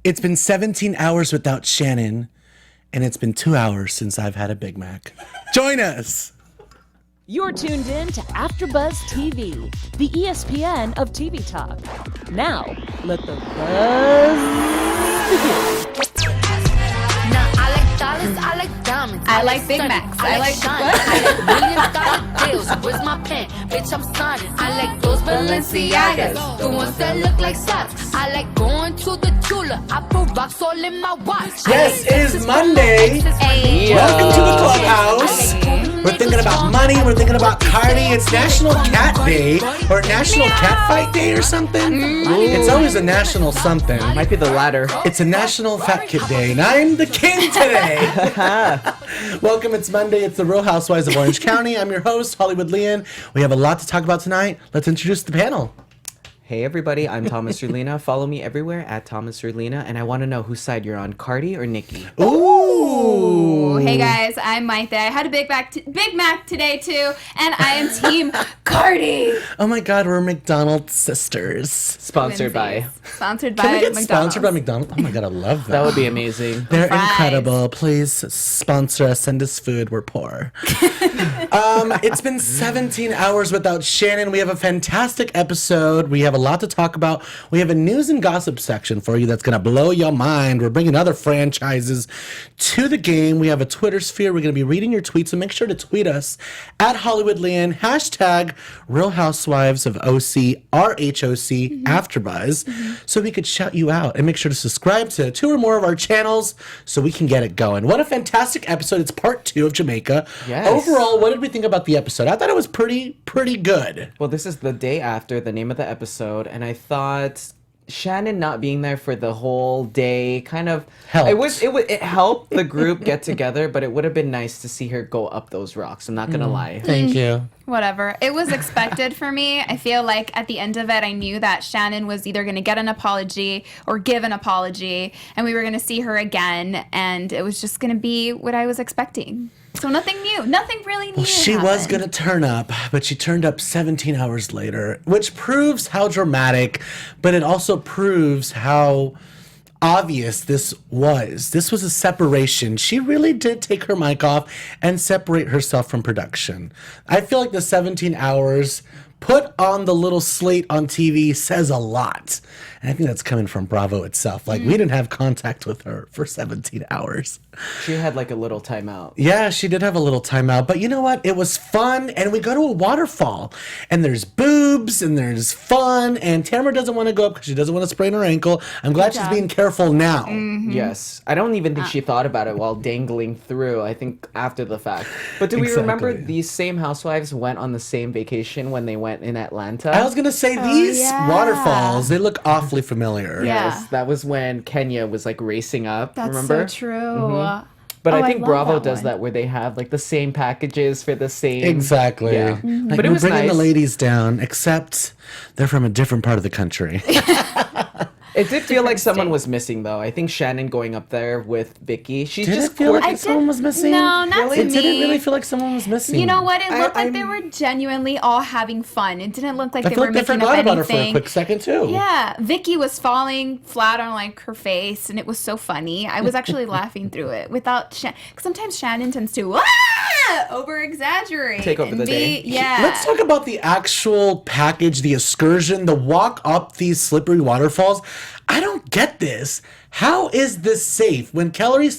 It's been 17 hours without Shannon, and it's been 2 hours since I've had a Big Mac. Join us! You're tuned in to AfterBuzz TV, the ESPN of TV talk. Now, let the buzz begin. I like dollars, I like diamonds. I like Big Macs. I like shine. what? I like $1 million deals. Where's my pen? Bitch, I'm signing. I like those Balenciagas, the ones that look like socks. I like going to the Tula. I put rocks all in my watch. Yes, it is Monday. Hey. Welcome to the clubhouse. We're thinking about money. We're thinking about Cardi. It's National Cat Day or National Cat Fight Day or something. It's always a national something. Might be the latter. It's a National Fat Kid Day, and I'm the king today. Welcome, it's Monday. It's the Real Housewives of Orange County. I'm your host, Hollywood Lian. We have a lot to talk about tonight. Let's introduce the panel. Hey everybody, I'm Thomas Orlina. Follow me everywhere at Thomas Orlina, and I want to know whose side you're on, Cardi or Nikki? Ooh! Hey guys, I'm Mayte. I had a Big Mac today too, and I am Team Cardi. Oh my God, we're McDonald's sisters. Sponsored by. Sponsored by Can we get McDonald's. sponsored by McDonald's? Oh my God, I love that. That would be amazing. They're Fries. incredible. Please sponsor us. Send us food. We're poor. It's been 17 hours without Shannon. We have a fantastic episode. We have a lot to talk about. We have a news and gossip section for you that's going to blow your mind. We're bringing other franchises to the game. We have a Twitter sphere. We're going to be reading your tweets, so make sure to tweet us at Hollywood Lian, hashtag Real Housewives of OC, RHOC, AfterBuzz, so we could shout you out. And make sure to subscribe to 2 or more of our channels so we can get it going. What a fantastic episode. It's part 2 of Jamaica. Yes. Overall, what did we think about the episode? I thought it was pretty good. Well, this is the day after the name of the episode, and I thought Shannon not being there for the whole day kind of Helped. It helped the group get together, but it would have been nice to see her go up those rocks. I'm not gonna lie. Thank you. Whatever. It was expected for me. I feel like at the end of it, I knew that Shannon was either going to get an apology or give an apology, and we were going to see her again, and it was just going to be what I was expecting. So nothing new. Nothing really new. She was going to turn up, but she turned up 17 hours later, which proves how dramatic, but it also proves how obvious this was. This was a separation. She really did take her mic off and separate herself from production. I feel like the 17 hours put on the little slate on TV says a lot. And I think that's coming from Bravo itself. Like, we didn't have contact with her for 17 hours. She had like a little timeout. Yeah, she did have a little timeout. But you know what? It was fun. And we go to a waterfall. And there's boobs and there's fun. And Tamra doesn't want to go up because she doesn't want to sprain her ankle. I'm glad she's being careful now. Yes. I don't even think she thought about it while dangling through. I think after the fact. But do we remember these same housewives went on the same vacation when they went in Atlanta? I was going to say, these yeah. waterfalls, they look awfully familiar. Yeah. Yes, that was when Kenya was like racing up. That's remember? so true. But Oh, I I think love Bravo that does one. that where they have like the same packages for the same. Exactly. Yeah. Like, But it we're was bringing nice. the ladies down, except they're from a different part of the country. It did feel like someone was missing though. I think Shannon going up there with Vicki. She's Did just it feel cool. like someone was missing? No, not to It didn't me. really feel like someone was missing. You know what? It looked like they I'm- were genuinely all having fun. It didn't look like I they feel were like they making forgot up about her for a anything. quick second, too. Yeah, Vicki was falling flat on like her face, and it was so funny. I was actually laughing through it without Cause sometimes Shannon tends to over exaggerate, Take over the day. Yeah, Let's talk about the actual package, the excursion, the walk up these slippery waterfalls. I don't get this. How is this safe? When Kelly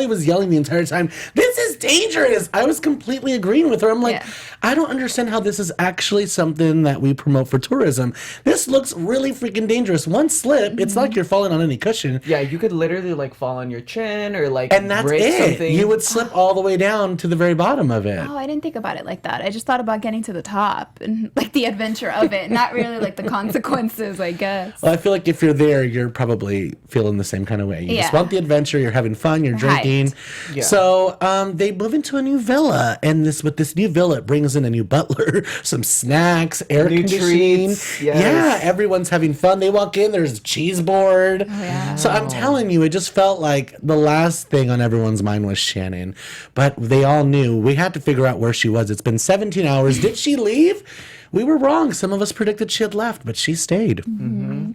was yelling the entire time, this is dangerous. I was completely agreeing with her. I'm like, Yeah. I don't understand how this is actually something that we promote for tourism. This looks really freaking dangerous. One slip, it's not like you're falling on any cushion. Yeah, you could literally like fall on your chin or like And that's break it. something. You would slip all the way down to the very bottom of it. Oh, I didn't think about it like that. I just thought about getting to the top and like the adventure of it, not really like the consequences, I guess. Well, I feel like if you're there, you're probably feeling the same kind of way. You just Yeah. want the adventure. You're having fun. You're drinking. Right. Yeah. So they move into a new villa, and with this new villa, it brings in a new butler, some snacks, air New conditioning. treats, yes. Yeah, everyone's having fun. They walk in. There's a cheese board. yeah. So I'm telling you, it just felt like the last thing on everyone's mind was Shannon. But they all knew we had to figure out where she was. It's been 17 hours. Did she leave? we were wrong. Some of us predicted she had left, but she stayed. Mm-hmm.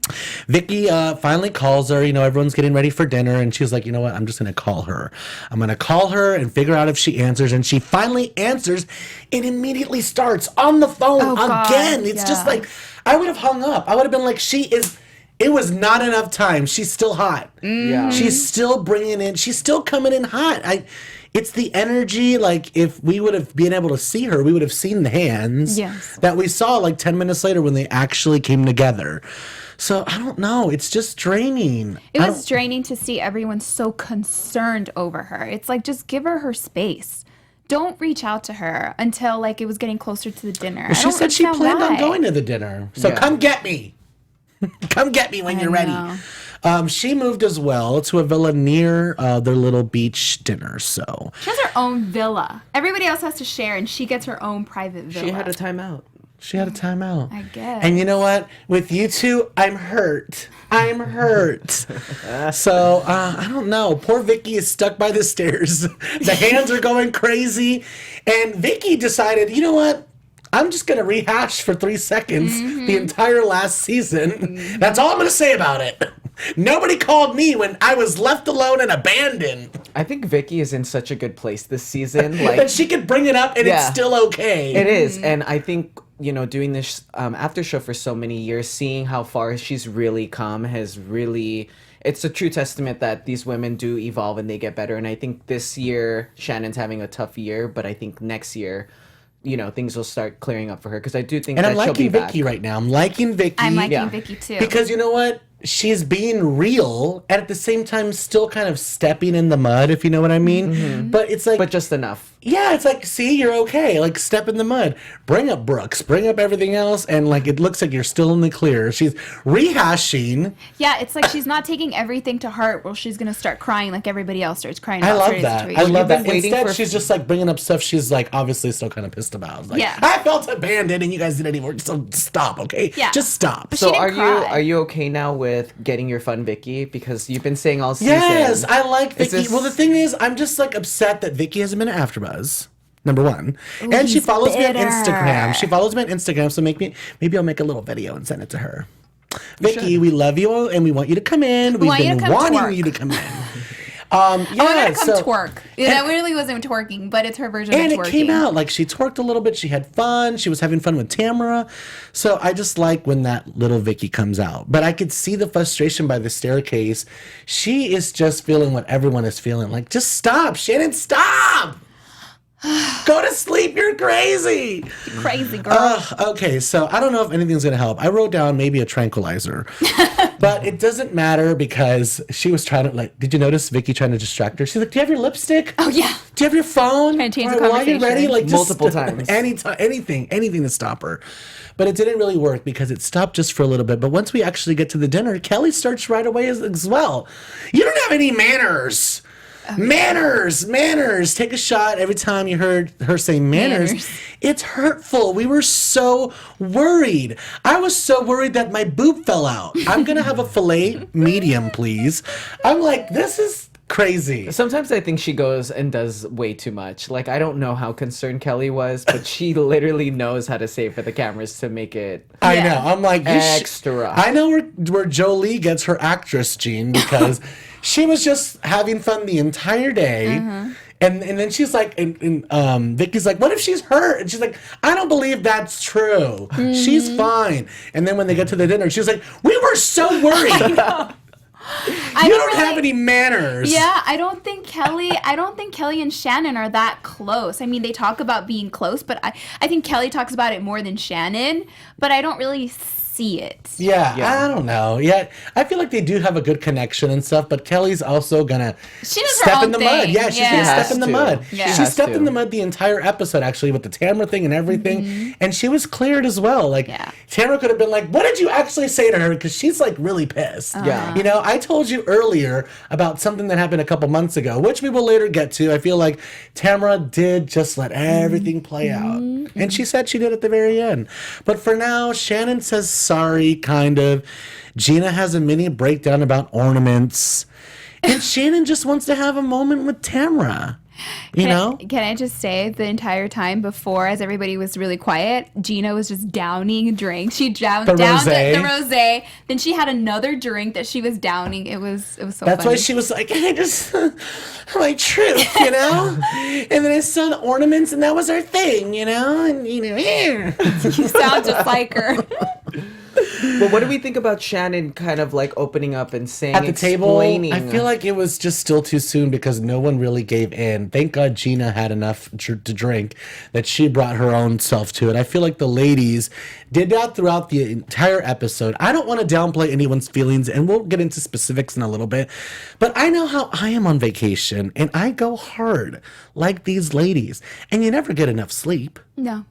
Vicki finally calls her. You know, everyone's getting ready for dinner, and she's like, you know what? I'm just going to call her. I'm going to call her and figure out if she answers. And she finally answers and immediately starts on the phone again. It's just like, I would have hung up. I would have been like, it was not enough time. She's still hot. Yeah. She's still bringing in, she's still coming in hot. It's the energy, like, if we would have been able to see her, we would have seen the hands that we saw, like, 10 minutes later when they actually came together. So, I don't know. It's just draining. It was draining to see everyone so concerned over her. It's like, just give her space. Don't reach out to her until, like, it was getting closer to the dinner. Well, she said she planned on going to the dinner. So, come get me. Come get me when you're ready. She moved as well to a villa near their little beach dinner. So she has her own villa. Everybody else has to share, and she gets her own private villa. She had a timeout. I guess. And you know what? With you two, I'm hurt. So, I don't know. Poor Vicki is stuck by the stairs. The hands are going crazy. And Vicki decided, you know what? I'm just going to rehash for 3 seconds the entire last season. That's all I'm going to say about it. Nobody called me when I was left alone and abandoned. I think Vicki is in such a good place this season. Like that she could bring it up and it's still okay. It is. And I think, you know, doing this after show for so many years, seeing how far she's really come has really... It's a true testament that these women do evolve and they get better. And I think this year, Shannon's having a tough year, but I think next year... you know, things will start clearing up for her because I do think that she'll be back. Vicki right now. I'm liking Vicki. I'm liking Vicki too. Because you know what? She's being real and at the same time still kind of stepping in the mud, if you know what I mean. Mm-hmm. But it's like... But just enough. Yeah, it's like, see, you're okay. Like, step in the mud. Bring up Brooks. Bring up everything else. And, like, it looks like you're still in the clear. She's rehashing. Yeah, it's like she's not taking everything to heart where she's going to start crying like everybody else starts crying I about love certain that. situations. I love that. Instead, she's just, like, bringing up stuff she's, like, obviously still kind of pissed about. Like, I felt abandoned and you guys didn't even... So stop, okay? Yeah. Just stop. But so are you okay now with getting your fun Vicki? Because you've been saying all season. Yes, I like Vicki. Well, the thing is, I'm just, like, upset that Vicki hasn't been at AfterBuzz. Number one. Ooh, and she follows bitter. me on Instagram. So maybe I'll make a little video and send it to her. Vicki, we love you and we want you to come in. We've been wanting you to come in. I want her to come twerk. That really wasn't twerking, but it's her version of twerking. And it came out. Like, she twerked a little bit. She had fun. She was having fun with Tamra. So I just like when that little Vicki comes out. But I could see the frustration by the staircase. She is just feeling what everyone is feeling. Like, just stop. Shannon, stop. Go to sleep. You're crazy. Crazy girl. Okay, so I don't know if anything's going to help. I wrote down maybe a tranquilizer. But it doesn't matter because she was trying to, like, did you notice Vicki trying to distract her? She's like, do you have your lipstick? Oh, yeah. Do you have your phone? Trying to change the conversation. While you're ready? Like, just multiple times. Anything to stop her. But it didn't really work because it stopped just for a little bit. But once we actually get to the dinner, Kelly starts right away as well. You don't have any manners. Manners. Take a shot every time you heard her say manners. It's hurtful. We were so worried. I was so worried that my boob fell out. I'm going to have a filet medium, please. I'm like, this is crazy. Sometimes I think she goes and does way too much. Like, I don't know how concerned Kelly was, but she literally knows how to say for the cameras to make it. I know. I'm like, extra. I know where Jolie gets her actress gene because she was just having fun the entire day. Mm-hmm. And then she's like, and Vicki's like, what if she's hurt? And she's like, I don't believe that's true. Mm-hmm. She's fine. And then when they get to the dinner, she's like, we were so worried. You don't have any manners. Yeah, I don't think Kelly and Shannon are that close. I mean, they talk about being close, but I think Kelly talks about it more than Shannon, but I don't really see it. Yeah, I don't know. Yeah, I feel like they do have a good connection and stuff, but Kelly's also gonna step in the mud. Yeah, she's gonna step in the mud. Yeah. She stepped in the mud the entire episode, actually, with the Tamra thing and everything, mm-hmm. and she was cleared as well. Like, Tamra could have been like, what did you actually say to her? Because she's, like, really pissed. Yeah. You know, I told you earlier about something that happened a couple months ago, which we will later get to. I feel like Tamra did just let everything play out. Mm-hmm. And she said she did at the very end. But for now, Shannon says sorry, kind of. Gina has a mini breakdown about ornaments. And Shannon just wants to have a moment with Tamra. Can I just say the entire time before, as everybody was really quiet, Gina was just downing drinks. She downed the rosé. Then she had another drink that she was downing. It was so That's funny. why she was like, I just, my truth, And then I saw the ornaments, and that was her thing, And, You sound just like her. Well, what do we think about Shannon kind of like opening up and saying at the table, explaining? I feel like it was just still too soon because no one really gave in. Thank God Gina had enough to drink that she brought her own self to it. I feel like the ladies did that throughout the entire episode. I don't want to downplay anyone's feelings, and we'll get into specifics in a little bit, but I know how I am on vacation, and I go hard like these ladies, and you never get enough sleep. No.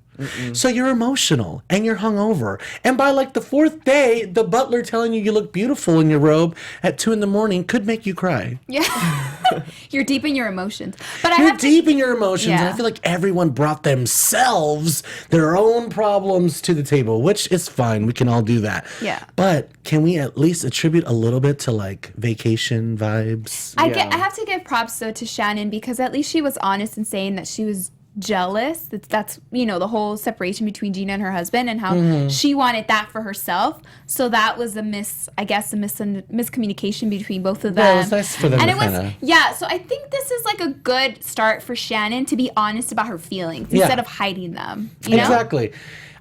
So you're emotional and you're hungover. And by like the fourth day, the butler telling you look beautiful in your robe at 2 a.m. could make you cry. Yeah. You're deep in your emotions. But You're deep in your emotions. Yeah. And I feel like everyone brought themselves, their own problems to the table, which is fine. We can all do that. Yeah. But can we at least attribute a little bit to like vacation vibes? I have to give props though to Shannon because at least she was honest in saying that she was jealous. That's the whole separation between Gina and her husband and how she wanted that for herself. So that was a miscommunication between both of them. Yeah, it was nice for them and to kinda... so I think this is like a good start for Shannon to be honest about her feelings instead of hiding them. Exactly.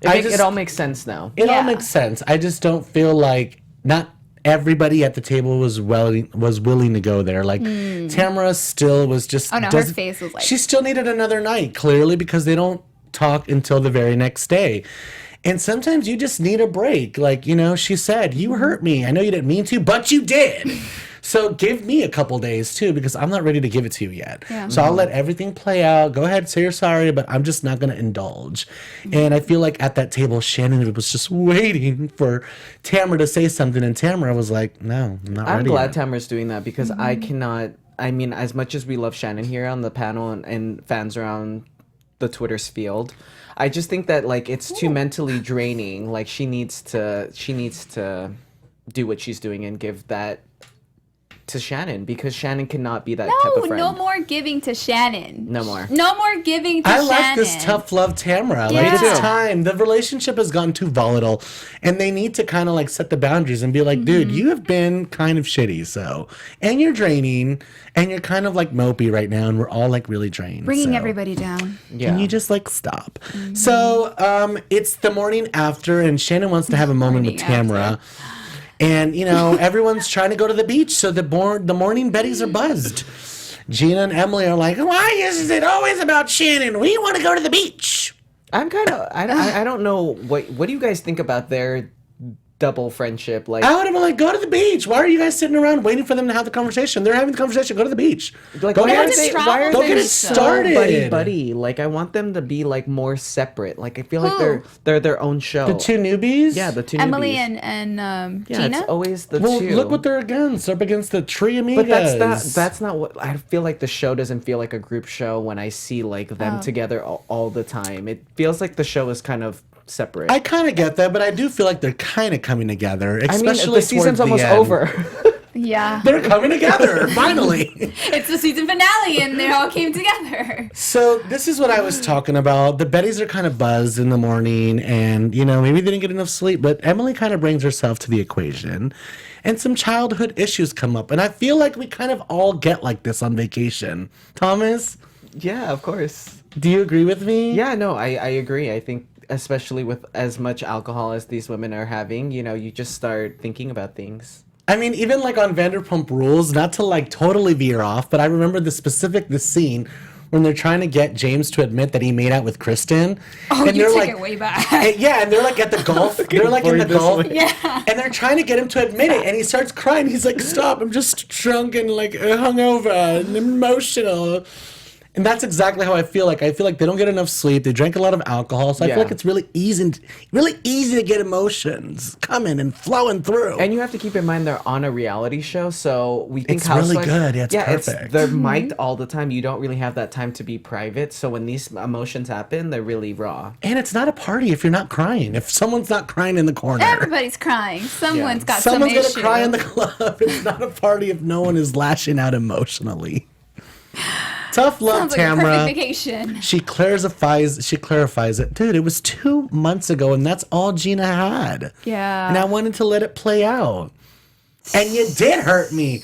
It all makes sense now. It all makes sense. I just don't feel like not everybody at the table was willing to go there. Like Tamra still was just. Oh no, her face was like. She still needed another night, clearly, because they don't talk until the very next day. And sometimes you just need a break. Like, she said, you hurt me. I know you didn't mean to, but you did. So give me a couple days too, because I'm not ready to give it to you yet. Yeah. So I'll let everything play out. Go ahead, say you're sorry, but I'm just not going to indulge. And I feel like at that table, Shannon was just waiting for Tamra to say something, and Tamra was like, "No, I'm not ready." I'm glad yet. Tamra's doing that because I cannot. I mean, as much as we love Shannon here on the panel and fans around the Twitter's field, I just think that like it's too mentally draining. Like she needs to do what she's doing and give that to Shannon because Shannon cannot be that type of friend. No more giving to Shannon. No more giving to Shannon. I like this tough love Tamra. Like it's time. The relationship has gotten too volatile and they need to kind of like set the boundaries and be like, dude, you have been kind of shitty. So, and you're draining and you're kind of like mopey right now. And we're all like really drained. Bringing everybody down. Yeah. Can you just like stop? So, it's the morning after and Shannon wants to have a moment with Tamra. And, everyone's trying to go to the beach, so the morning Bettys are buzzed. Gina and Emily are like, why is it always about Shannon? We want to go to the beach. I'm kind of, I don't know, what do you guys think about their double friendship? Like, I would have been like, go to the beach. Why are you guys sitting around waiting for them to have the conversation? They're having the conversation. Go to the beach. Like, go why ahead. are Go they get it so started. buddy? Like, I want them to be like more separate. Like, I feel like they're their own show. The two newbies? Yeah, the two Emily newbies. and yeah, Gina? it's always the Well, two. look what they're against. They're up against the Tree Amigas. But that's not what I feel like. The show doesn't feel like a group show when I see like them together all the time. It feels like the show is kind of separate. I kind of get that, but I do feel like they're kind of coming together. I mean, Especially the season's towards almost the end. over. Yeah. They're coming together, finally. It's the season finale and they all came together. So this is what I was talking about. The Bettys are kind of buzzed in the morning and, maybe they didn't get enough sleep, but Emily kind of brings herself to the equation and some childhood issues come up. And I feel like we kind of all get like this on vacation. Thomas? Yeah, of course. Do you agree with me? Yeah, no, I agree. I think especially with as much alcohol as these women are having, you just start thinking about things. I mean, even like on Vanderpump Rules, not to like totally veer off, but I remember the scene when they're trying to get James to admit that he made out with Kristen. Oh, and you they're took like, it way back. Yeah, and they're like at the golf. They're like in the golf. Yeah. And they're trying to get him to admit it. And he starts crying. He's like, stop, I'm just drunk and like hungover and emotional. And that's exactly how I feel like. I feel like they don't get enough sleep. They drank a lot of alcohol. So I feel like it's really easy to get emotions coming and flowing through. And you have to keep in mind they're on a reality show, so we think It's really Housewives, good. Yeah, it's perfect. They're mic'd all the time. You don't really have that time to be private. So when these emotions happen, they're really raw. And it's not a party if you're not crying. If someone's not crying in the corner. Everybody's crying. Someone's got Someone's some gonna issue. cry in the club. It's not a party if no one is lashing out emotionally. Tough luck, Sounds like a Tamra. perfect vacation. She clarifies it. Dude, it was 2 months ago, and that's all Gina had. Yeah. And I wanted to let it play out. And you did hurt me.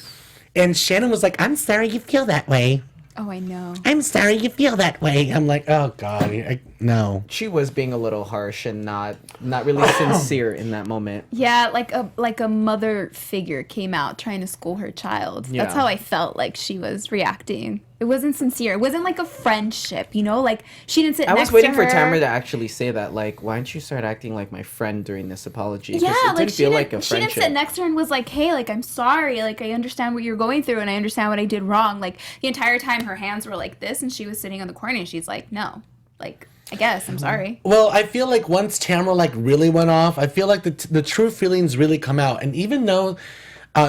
And Shannon was like, I'm sorry you feel that way. Oh, I know. I'm sorry you feel that way. I'm like, oh, God. No. She was being a little harsh and not really sincere in that moment. Yeah, like a mother figure came out trying to school her child. Yeah. That's how I felt like she was reacting. It wasn't sincere. It wasn't like a friendship, you know? Like she didn't sit I next was waiting to for her. Tamra to actually say that. Like, why don't you start acting like my friend during this apology? 'Cause Yeah, it like didn't she feel didn't, like a she didn't friendship. sit next to her and was like, hey, like, I'm sorry. Like, I understand what you're going through and I understand what I did wrong. Like, the entire time her hands were like this and she was sitting on the corner and she's like, no. Like, I guess, I'm sorry. Well, I feel like once Tamra, like, really went off, I feel like the true feelings really come out. And even though...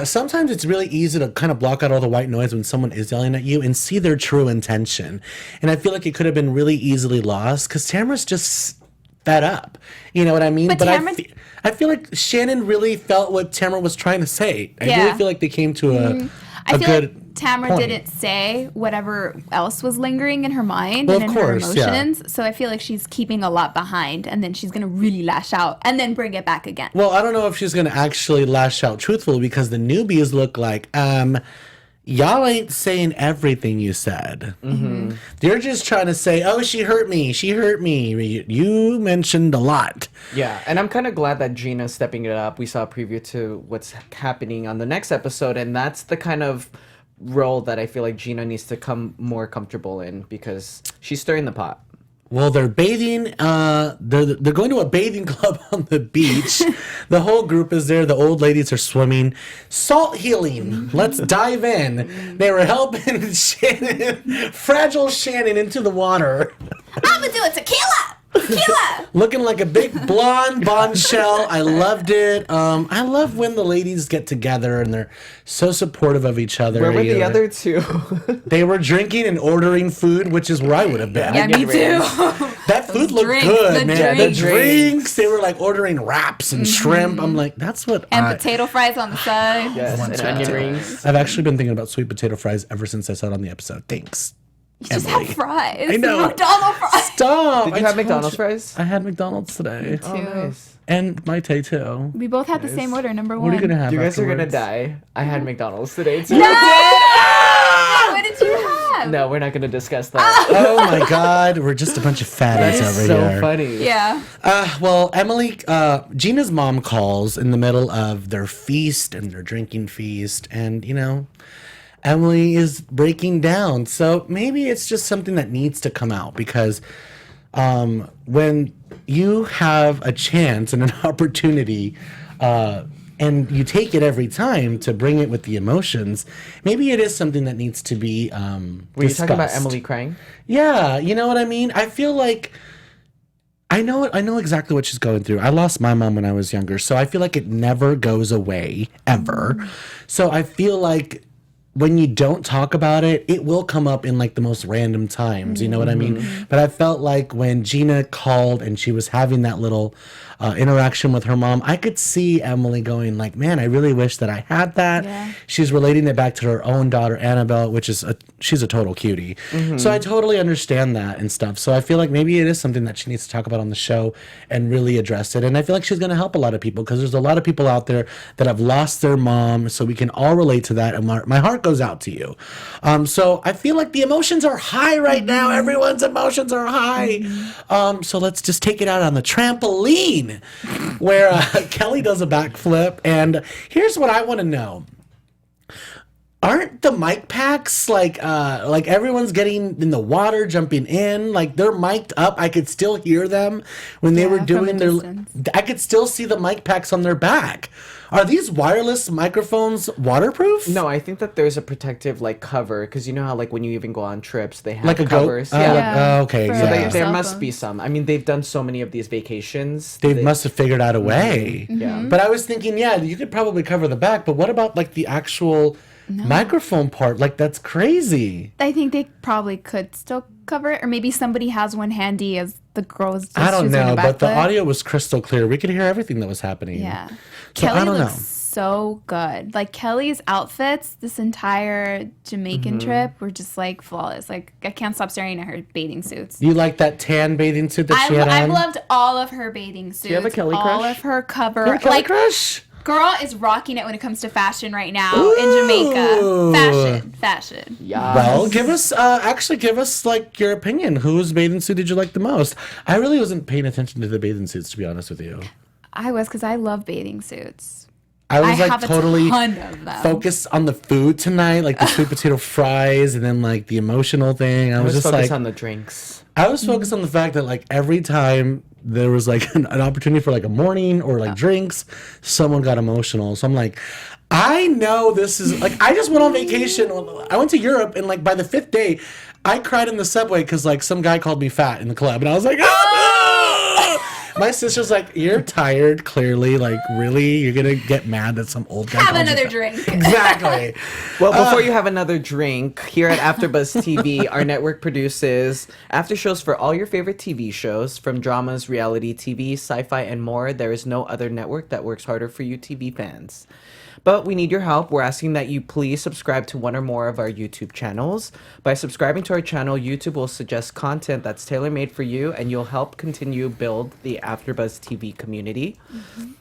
sometimes it's really easy to kind of block out all the white noise when someone is yelling at you and see their true intention. And I feel like it could have been really easily lost because Tamra's just fed up. You know what I mean? But Tamra- I feel like Shannon really felt what Tamra was trying to say. I Yeah. really feel like they came to I a feel good like Tamra point. didn't say whatever else was lingering in her mind Well, and of in her course, yeah. emotions. So I feel like she's keeping a lot behind and then she's going to really lash out and then bring it back again. Well, I don't know if she's going to actually lash out truthfully because the newbies look like, y'all ain't saying everything you said. Mm-hmm. They're just trying to say, oh, she hurt me. She hurt me. You mentioned a lot. Yeah, and I'm kind of glad that Gina's stepping it up. We saw a preview to what's happening on the next episode, and that's the kind of role that I feel like Gina needs to come more comfortable in because she's stirring the pot. Well, they're bathing. They're going to a bathing club on the beach. The whole group is there. The old ladies are swimming. Salt healing. Let's dive in. They were helping fragile Shannon into the water. I'm going to do a tequila! Tequila! Looking like a big blonde bombshell. I loved it. I love when the ladies get together and they're so supportive of each other. Where were You the know, other two? They were drinking and ordering food, which is where I would have been. Yeah, me too. That food looked drinks, good, the man. drinks. The drinks, they were like ordering wraps and shrimp. I'm like, that's what And potato fries on the side. Yes, and onion rings. I've actually been thinking about sweet potato fries ever since I saw it on the episode. Thanks. Just Emily. have fries. I know. McDonald's fries. Stop. Did you I have told McDonald's you. fries? I had McDonald's today. Oh, nice. And Mayte too. We both had the same order, number one. What are you going to have You guys are gonna afterwards? die. I had McDonald's today too. What did you have? No, we're not gonna discuss that. Oh my God. We're just a bunch of fatties That's over so here. funny. Yeah. Well, Emily, Gina's mom calls in the middle of their feast and their drinking feast. And, you know, Emily is breaking down. So maybe it's just something that needs to come out because when you have a chance and an opportunity and you take it every time to bring it with the emotions, maybe it is something that needs to be Were you talking about discussed. Emily crying? Yeah, you know what I mean? I feel like I know exactly what she's going through. I lost my mom when I was younger, so I feel like it never goes away ever. So I feel like when you don't talk about it, it will come up in like the most random times, you know what I mean? But I felt like when Gina called and she was having that little interaction with her mom, I could see Emily going like, man, I really wish that I had that. Yeah. She's relating it back to her own daughter, Annabelle, which is she's a total cutie. So I totally understand that and stuff. So I feel like maybe it is something that she needs to talk about on the show and really address it. And I feel like she's going to help a lot of people because there's a lot of people out there that have lost their mom. So we can all relate to that. And my heart goes out to you. So I feel like the emotions are high right now. Everyone's emotions are high. So let's just take it out on the trampoline where Kelly does a backflip. And here's what I want to know. Aren't the mic packs like everyone's getting in the water, jumping in, like they're mic'd up? I could still hear them when they were from doing a their. distance. I could still see the mic packs on their back. Are these wireless microphones waterproof? No, I think that there's a protective like cover because you know how like when you even go on trips they have like a covers. goat. Yeah. Okay. For Yeah. So your there cell must be phones. some. I mean, they've done so many of these vacations. They must have figured out a way. Yeah. But I was thinking, yeah, you could probably cover the back, but what about like the actual microphone part? Like that's crazy. I think they probably could still cover it, or maybe somebody has one handy as the girls. Just I don't choosing know, a but the backflip. audio was crystal clear. We could hear everything that was happening. Yeah. So Kelly I don't looks know. so good. Like Kelly's outfits this entire Jamaican trip were just like flawless. Like I can't stop staring at her bathing suits. You like that tan bathing suit that she had on? I've loved all of her bathing suits. Do you have a Kelly all crush? of her cover. You have a Kelly crush? Girl is rocking it when it comes to fashion right now in Jamaica. Fashion. Yeah. Well, give us like your opinion. Whose bathing suit did you like the most? I really wasn't paying attention to the bathing suits, to be honest with you. I was, because I love bathing suits. I was like have a totally ton of them. focused on the food tonight, like the sweet potato fries, and then like the emotional thing. I was just focused like on the drinks. I was focused on the fact that like every time there was like an opportunity for like a morning or like drinks, someone got emotional. So I'm like, I know this is like, I just went on vacation. I went to Europe, and like by the 5th day, I cried in the subway because like some guy called me fat in the club, and I was like, my sister's like, you're tired, clearly. Like, really? You're going to get mad that some old guy Have called you another fat? drink. Exactly. Well, before you have another drink, here at AfterBuzz TV, our network produces after shows for all your favorite TV shows, from dramas, reality TV, sci-fi, and more. There is no other network that works harder for you TV fans. But we need your help. We're asking that you please subscribe to one or more of our YouTube channels. By subscribing to our channel, YouTube will suggest content that's tailor-made for you, and you'll help continue build the AfterBuzz TV community.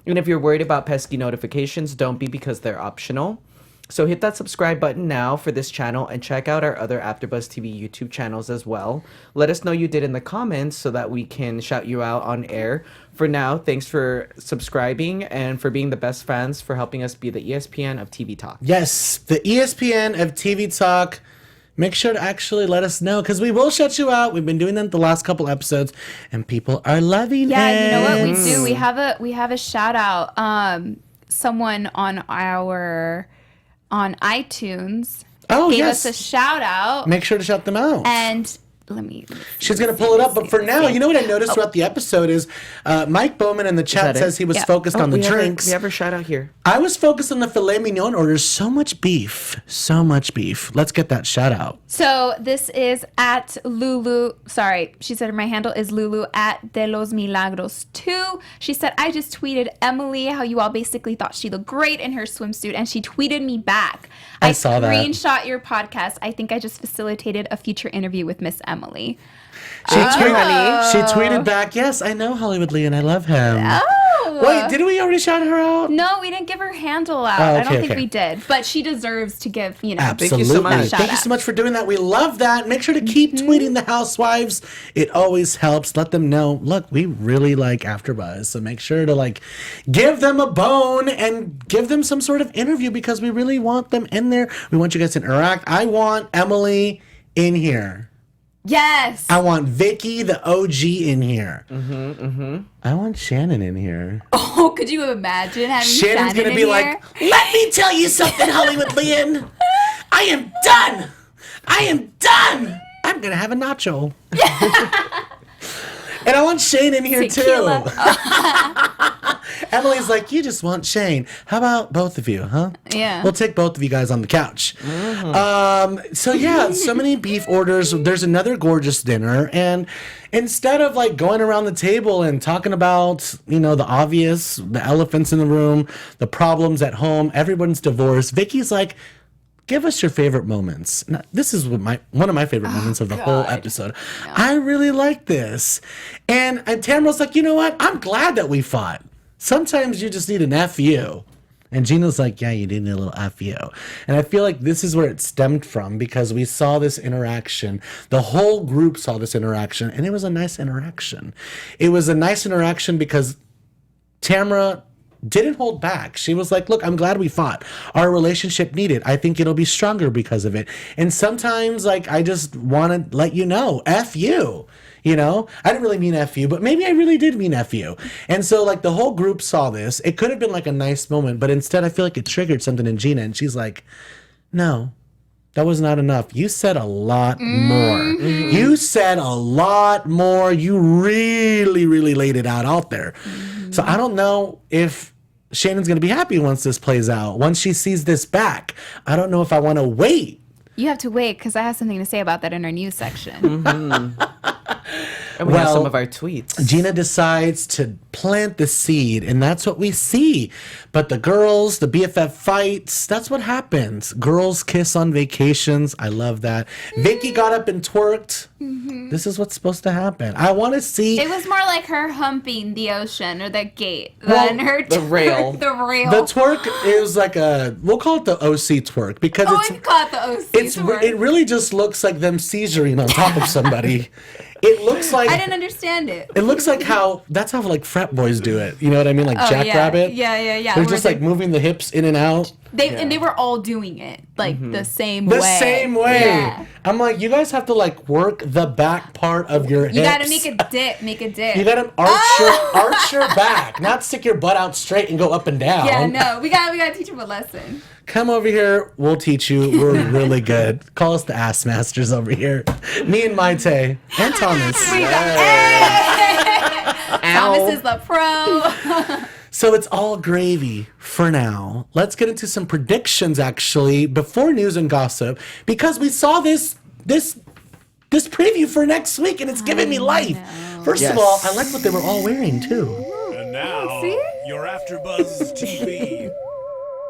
And if you're worried about pesky notifications, don't be, because they're optional. So hit that subscribe button now for this channel, and check out our other AfterBuzz TV YouTube channels as well. Let us know you did in the comments so that we can shout you out on air. For now, thanks for subscribing and for being the best fans, for helping us be the ESPN of TV Talk. Yes, the ESPN of TV Talk. Make sure to actually let us know, because we will shut you out. We've been doing that the last couple episodes, and people are loving it. Yeah, you know what we do? We have a shout out. Someone on iTunes gave us a shout out. Make sure to shout them out. And let me. She's going to pull it up. But for now, you know what I noticed throughout the episode is Mike Bowman in the chat says he was focused on the drinks. We have a shout out here. I was focused on the filet mignon orders. So much beef. So much beef. Let's get that shout out. So this is at Lulu. Sorry, she said my handle is Lulu at De Los Milagros 2. She said, I just tweeted Emily how you all basically thought she looked great in her swimsuit, and she tweeted me back. I saw that. Screenshot your podcast. I think I just facilitated a future interview with Miss Emily. She tweeted back, yes, I know Hollywood Lian. I love him. Oh. Wait, did we already shout her out? No, we didn't give her handle out. Oh, I don't think okay. we did. But she deserves to give, Absolutely. Thank you so much. Thank you so much for doing that. We love that. Make sure to keep tweeting the Housewives. It always helps. Let them know, look, we really like AfterBuzz. So make sure to give them a bone and give them some sort of interview, because we really want them in there. We want you guys to interact. I want Emily in here. Yes. I want Vicki, the OG, in here. I want Shannon in here. Oh, could you imagine having Shannon's Shannon gonna in be here? like, let me tell you something, Hollywood Lian. I am done. I am done. I'm gonna have a nacho. And I want Shane in here Tequila. too. Emily's like, you just want Shane. How about both of you, huh? Yeah. We'll take both of you guys on the couch. So yeah, so many beef orders. There's another gorgeous dinner. And instead of going around the table and talking about, the obvious, the elephants in the room, the problems at home, everyone's divorced, Vicki's like, give us your favorite moments. Now, this is one of my favorite moments of the whole episode. Yeah. I really like this. And Tamra's like, you know what? I'm glad that we fought. Sometimes you just need an F you. And Gina's like, yeah, you need a little F you. And I feel like this is where it stemmed from, because we saw this interaction. The whole group saw this interaction, and it was a nice interaction. It was a nice interaction because Tamra didn't hold back. She was like, look, I'm glad we fought. Our relationship needed. I think it'll be stronger because of it. And sometimes, I just want to let you know, F you. I didn't really mean F you, but maybe I really did mean F you. And so, the whole group saw this. It could have been, a nice moment, but instead I feel like it triggered something in Gina, and she's like, no, that was not enough. You said a lot more. Mm-hmm. You said a lot more. You really, really laid it out there. Mm-hmm. So I don't know if Shannon's going to be happy once this plays out, once she sees this back. I don't know if I want to wait. You have to wait, because I have something to say about that in our news section. Mm-hmm. And we have some of our tweets. Gina decides to plant the seed, and that's what we see. But the girls, the BFF fights, that's what happens. Girls kiss on vacations. I love that. Vicki got up and twerked. This is what's supposed to happen. I want to see. It was more like her humping the ocean or the gate Well, than her the rail. the rail. The twerk is like we'll call it the OC twerk because oh, I caught the OC. it really just looks like them seizuring on top of somebody. It looks like I didn't understand it. It looks like that's how like frat boys do it. You know what I mean? Like Jackrabbit. Yeah. They're just like moving the hips in and out. And they were all doing it like the same The way. same way. Yeah. I'm like, you guys have to like work the back part of your hips. You gotta make a dip. Make a dip. You gotta arch your back, not stick your butt out straight and go up and down. Yeah, no, we gotta teach them a lesson. Come over here, we'll teach you. We're really good. Call us the ass masters over here. Me and Mayte and Thomas. Thomas is the pro. So it's all gravy for now. Let's get into some predictions actually before news and gossip because we saw this preview for next week and it's giving me life. First of all, I like what they were all wearing too. And now, your AfterBuzz TV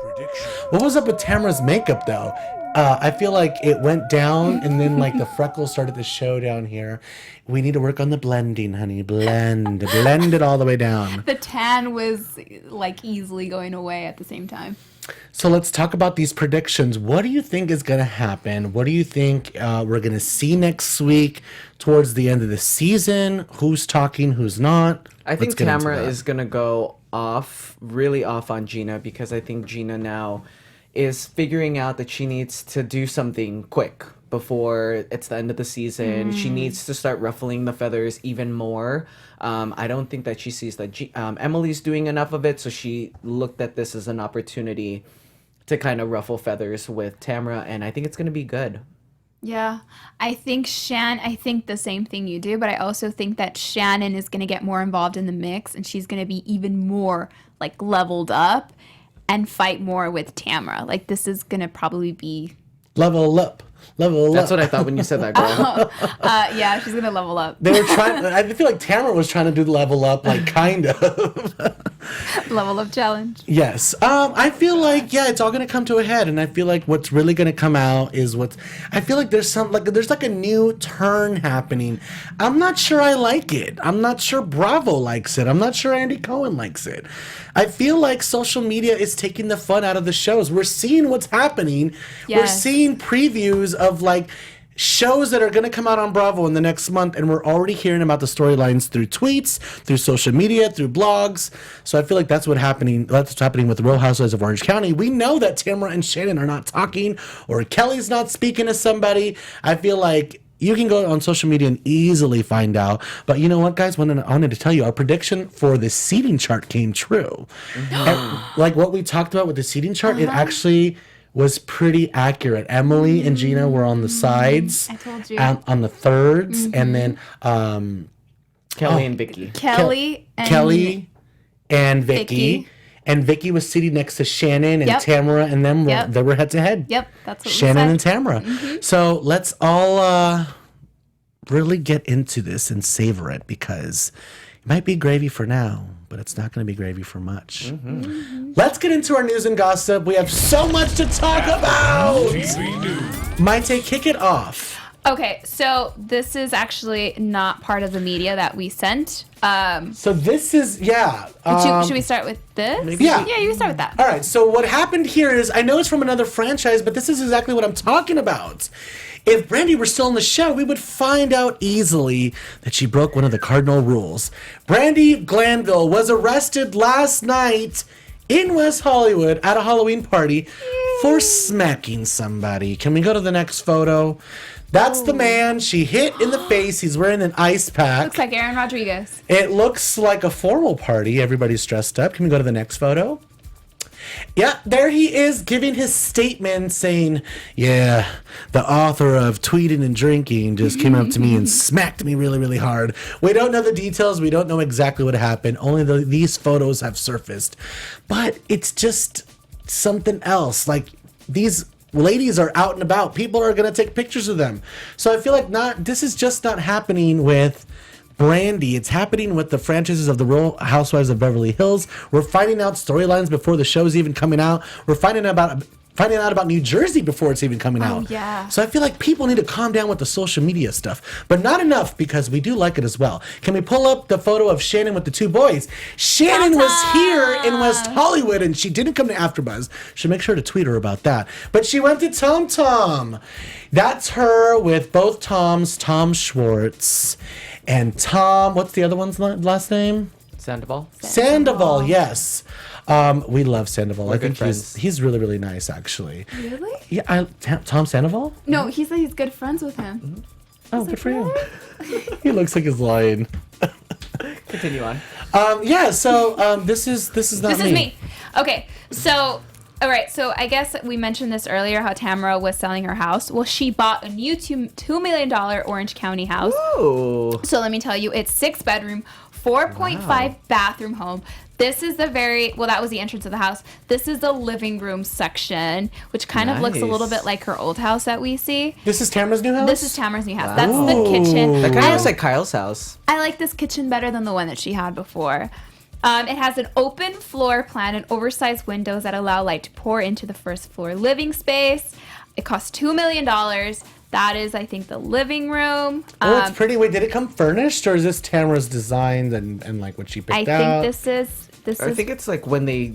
prediction. What was up with Tamra's makeup though? I feel like it went down and then like the freckles started to show down here. We need to work on the blending, honey. Blend it all the way down. The tan was like easily going away at the same time. So let's talk about these predictions. What do you think is going to happen? What do you think we're going to see next week towards the end of the season? Who's talking, who's not? I think Tamra is going to go really off on Gina because I think Gina now is figuring out that she needs to do something quick before it's the end of the season. She needs to start ruffling the feathers even more. I don't think that she sees that Emily's doing enough of it, so she looked at this as an opportunity to kind of ruffle feathers with Tamra, and I think it's going to be good. Yeah, I think the same thing you do, but I also think that Shannon is going to get more involved in the mix, and she's going to be even more like leveled up and fight more with Tamra. Like this is going to probably be level up. That's what I thought when you said that, girl. Yeah, she's going to level up. They were trying. I feel like Tamra was trying to do the level up, like kind of. Level up challenge. Yes. I feel like it's all gonna come to a head, and I feel like what's really gonna come out is I feel like there's a new turn happening. I'm not sure I like it. I'm not sure Bravo likes it. I'm not sure Andy Cohen likes it. I feel like social media is taking the fun out of the shows. We're seeing what's happening. Yes. We're seeing previews of like shows that are going to come out on Bravo in the next month, and we're already hearing about the storylines through tweets, through social media, through blogs. So I feel like that's what's happening with Real Housewives of Orange County. We know that Tamra and Shannon are not talking, or Kelly's not speaking to somebody. I feel like you can go on social media and easily find out. But you know what, guys? I wanted to tell you, our prediction for the seating chart came true. And, like what we talked about with the seating chart, it actually was pretty accurate. Emily and Gina were on the sides. I told you. On the thirds. And then Kelly and Vicki. Kelly and Vicki. And Vicki was sitting next to Shannon and Tamra, and them they were head to head. Yep, that's what Shannon we and said. Tamra. So let's all really get into this and savor it, because it might be gravy for now, but it's not going to be gravy for much. Let's get into our news and gossip. We have so much to talk about. Mayte, kick it off. Okay, so this is actually not part of the media that we sent. So this is, should we start with this? Yeah. Yeah, you can start with that. All right, so what happened here is, I know it's from another franchise, but this is exactly what I'm talking about. If Brandy were still on the show, we would find out easily that she broke one of the cardinal rules. Brandy Glanville was arrested last night in West Hollywood at a Halloween party for smacking somebody. Can we go to the next photo? That's the man she hit in the face. He's wearing an ice pack. Looks like Aaron Rodriguez. It looks like a formal party. Everybody's dressed up. Can we go to the next photo? Yeah, there he is giving his statement saying, the author of Tweeting and Drinking just came up to me and smacked me really, really hard. We don't know the details. We don't know exactly what happened. Only these photos have surfaced. But it's just something else. Like, these ladies are out and about. People are going to take pictures of them. So I feel like this is just not happening with Brandy. It's happening with the franchises of the Real Housewives of Beverly Hills. We're finding out storylines before the show's even coming out. We're finding out about New Jersey before it's even coming out. Yeah. So I feel like people need to calm down with the social media stuff, but not enough because we do like it as well. Can we pull up the photo of Shannon with the two boys? Shannon was here in West Hollywood and she didn't come to AfterBuzz. Should make sure to tweet her about that. But she went to Tom Tom. That's her with both Toms, Tom Schwartz and Tom. What's the other one's last name? Sandoval, yes. We love Sandoval. I think he's really, really nice, actually. Really? Yeah, Tom Sandoval? No, he said he's good friends with him. Oh, good for him. He looks like he's lying. Continue on. This is not me. This is me. Okay, so... All right, so I guess we mentioned this earlier, how Tamra was selling her house. Well, she bought a new $2 million Orange County house. Ooh. So let me tell you, it's 6-bedroom, 4.5 bathroom home. This is that was the entrance of the house. This is the living room section, which kind of looks a little bit like her old house that we see. This is Tamra's new house? This is Tamra's new house. That's the kitchen. That kind of looks like Kyle's house. I like this kitchen better than the one that she had before. It has an open floor plan and oversized windows that allow light to pour into the first floor living space. It costs $2 million. That is, I think, the living room. It's pretty. Wait, did it come furnished, or is this Tamra's design and like what she picked out? I think I think it's like when they,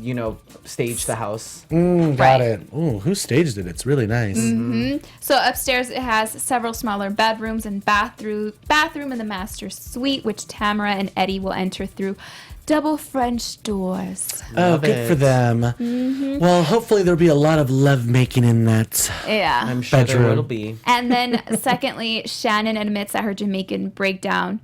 stage the house. Got it. Ooh, who staged it? It's really nice. Mm-hmm. So upstairs it has several smaller bedrooms and bathroom in the master suite, which Tamra and Eddie will enter through double French doors. Good for them. Mm-hmm. Well, hopefully there'll be a lot of love making in that. Yeah, I'm sure there will be. And then, secondly, Shannon admits that her Jamaican breakdown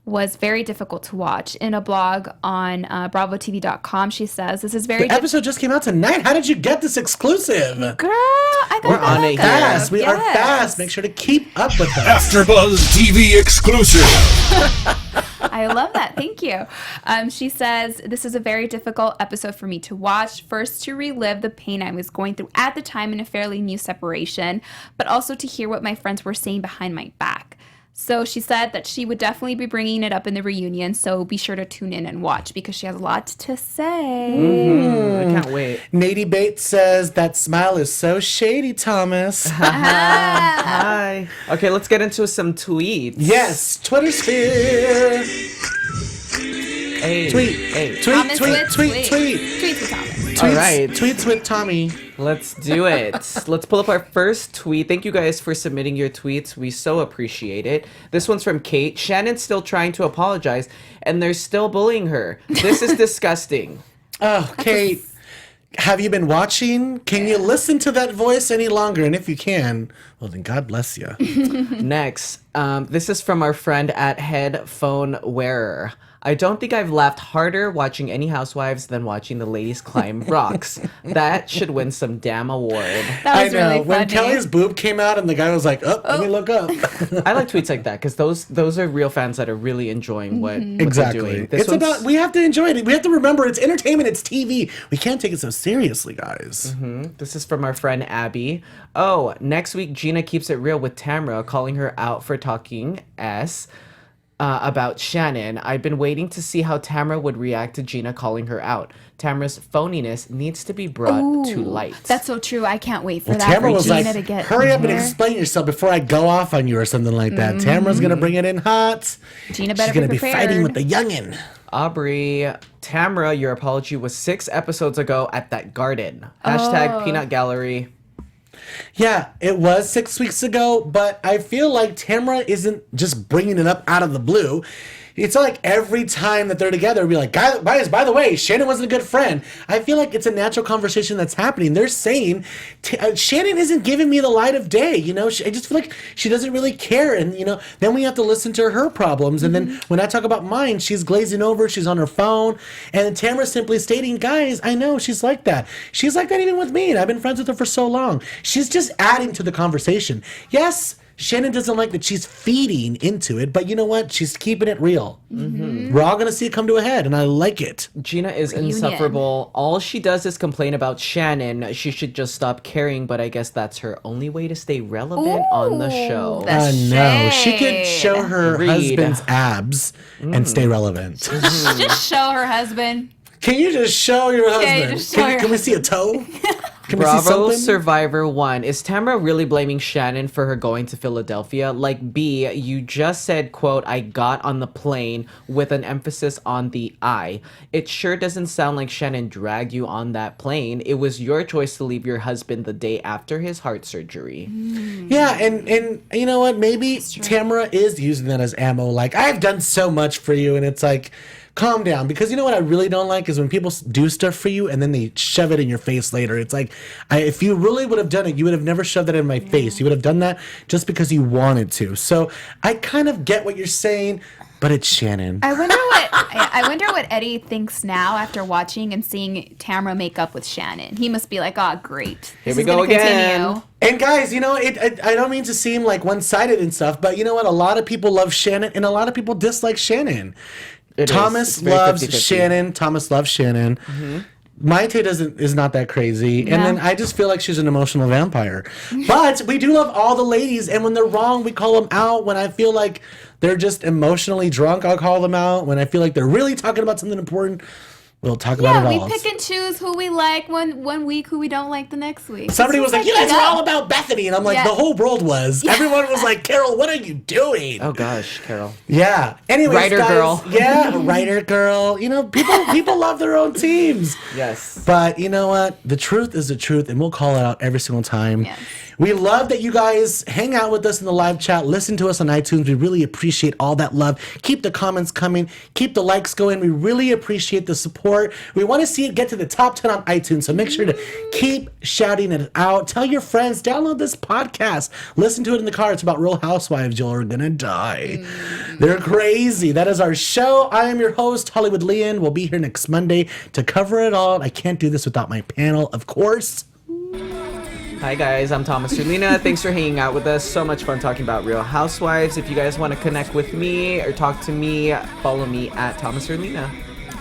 was very difficult to watch. In a blog on BravoTV.com, she says, "This is very." The episode just came out tonight. How did you get this exclusive? Girl, I got We're on it fast. We are fast. Make sure to keep up with us. AfterBuzz TV exclusive. I love that. Thank you. She says, "This is a very difficult episode for me to watch. First, to relive the pain I was going through at the time in a fairly new separation, but also to hear what my friends were saying behind my back." So she said that she would definitely be bringing it up in the reunion, so be sure to tune in and watch because she has a lot to say. Mm-hmm. I can't wait. Nady Bates says, "That smile is so shady, Thomas." Hi. Okay, let's get into some tweets. Yes, Twitter sphere. Hey. Tweet. Hey. Tweet. Tweets with Thomas. All right. Tweets with Tommy. Let's do it. Let's pull up our first tweet. Thank you guys for submitting your tweets. We so appreciate it. This one's from Kate. "Shannon's still trying to apologize, and they're still bullying her. This is disgusting." Oh, Kate, have you been watching? Can you listen to that voice any longer? And if you can, well, then God bless you. Next, this is from our friend at Headphone Wearer. "I don't think I've laughed harder watching any Housewives than watching the ladies climb rocks. That should win some damn award." That was really funny. When Kelly's boob came out and the guy was like, let me look up. I like tweets like that because those are real fans that are really enjoying what Exactly. they're doing. We have to enjoy it. We have to remember it's entertainment, it's TV. We can't take it so seriously, guys. This is from our friend Abby. "Oh, next week Gina keeps it real with Tamra, calling her out for talking about Shannon. I've been waiting to see how Tamra would react to Gina calling her out. Tamra's phoniness needs to be brought to light." That's so true. I can't wait for that Tamra for was Gina like, to get hurry up in and here. explain yourself before I go off on you or something like that. Tamra's going to bring it in hot. Gina better She's going to be be prepared. fighting with the youngin'. Aubrey, "Tamra, your apology was 6 episodes ago at that garden. Hashtag peanut gallery." Yeah, it was 6 weeks ago, but I feel like Tamra isn't just bringing it up out of the blue. It's not like every time that they're together, be like, guys, by the way, Shannon wasn't a good friend. I feel like it's a natural conversation that's happening. They're saying, Shannon isn't giving me the light of day. I just feel like she doesn't really care. And, then we have to listen to her problems. And then when I talk about mine, she's glazing over, she's on her phone. And then Tamra's simply stating, guys, I know she's like that. She's like that even with me. And I've been friends with her for so long. She's just adding to the conversation. Yes, Shannon doesn't like that she's feeding into it, but you know what? She's keeping it real. We're all going to see it come to a head, and I like it. Gina is insufferable. All she does is complain about Shannon. She should just stop caring, but I guess that's her only way to stay relevant on the show. No, she could show her husband's abs and stay relevant. Just show her husband. Can you just show your husband? just show your Can we see a toe? Can we see Bravo something? Survivor 1. Is Tamra really blaming Shannon for her going to Philadelphia? Like, B, you just said, quote, I got on the plane with an emphasis on the I. It sure doesn't sound like Shannon dragged you on that plane. It was your choice to leave your husband the day after his heart surgery. Yeah, and you know what? Maybe Tamra is using that as ammo. Like, I've done so much for you, and it's like, calm down. Because you know what I really don't like is when people do stuff for you and then they shove it in your face later. It's like, if you really would have done it, you would have never shoved that in my face. You would have done that just because you wanted to. So I kind of get what you're saying, but it's Shannon. I wonder what Eddie thinks now after watching and seeing Tamra make up with Shannon. He must be like, oh, great. Here we go again. Continue. And guys, you know, I don't mean to seem like one-sided and stuff, but you know what? A lot of people love Shannon and a lot of people dislike Shannon. Thomas loves 50-50. Shannon. Thomas loves Shannon. Mayte is not that crazy. And then I just feel like she's an emotional vampire. But we do love all the ladies. And when they're wrong, we call them out. When I feel like they're just emotionally drunk, I'll call them out. When I feel like they're really talking about something important, we'll talk about it all. Yeah, we pick and choose who we like one week, who we don't like the next week. Somebody was like, you guys are all about Bethany. And I'm like, the whole world was. Everyone was like, Carol, what are you doing? Oh, gosh, Carol. Yeah. Anyways, Writer guys, girl. Yeah, writer girl. You know, people love their own teams. Yes. But you know what? The truth is the truth, and we'll call it out every single time. Yes. We love that you guys hang out with us in the live chat. Listen to us on iTunes. We really appreciate all that love. Keep the comments coming. Keep the likes going. We really appreciate the support. We want to see it get to the top 10 on iTunes, so make sure to keep shouting it out. Tell your friends. Download this podcast. Listen to it in the car. It's about Real Housewives. You're gonna die. They're crazy. That is our show. I am your host, Hollywood Lian. We'll be here next Monday to cover it all. I can't do this without my panel, of course. Hi guys, I'm Thomas Orlina. Thanks for hanging out with us. So much fun talking about Real Housewives. If you guys want to connect with me or talk to me, follow me at Thomas Orlina.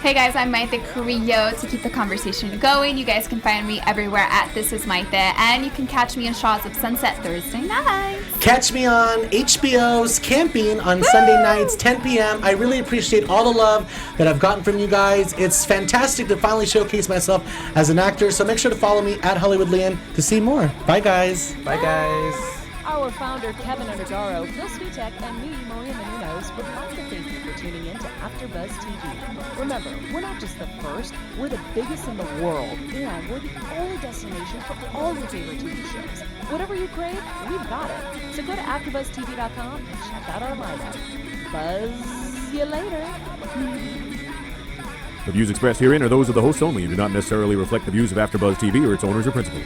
Hey guys, I'm Mayte Carrillo. To keep the conversation going, you guys can find me everywhere at This Is Mayte, and you can catch me on Shaws of Sunset Thursday nights. Catch me on HBO's Camping on Sunday nights, 10 p.m. I really appreciate all the love that I've gotten from you guys. It's fantastic to finally showcase myself as an actor, so make sure to follow me at Hollywood Lian to see more. Bye, guys. Bye guys. Our founder, Kevin Undergaro, Phil Svitek, and me, Maria Menounos, would like to thank you for tuning in to AfterBuzz TV. Remember, we're not just the first, we're the biggest in the world, and we're the only destination for all your favorite TV shows. Whatever you crave, we've got it. So go to AfterBuzzTV.com and check out our lineup. Buzz you later. The views expressed herein are those of the hosts only and do not necessarily reflect the views of AfterBuzz TV or its owners or principals.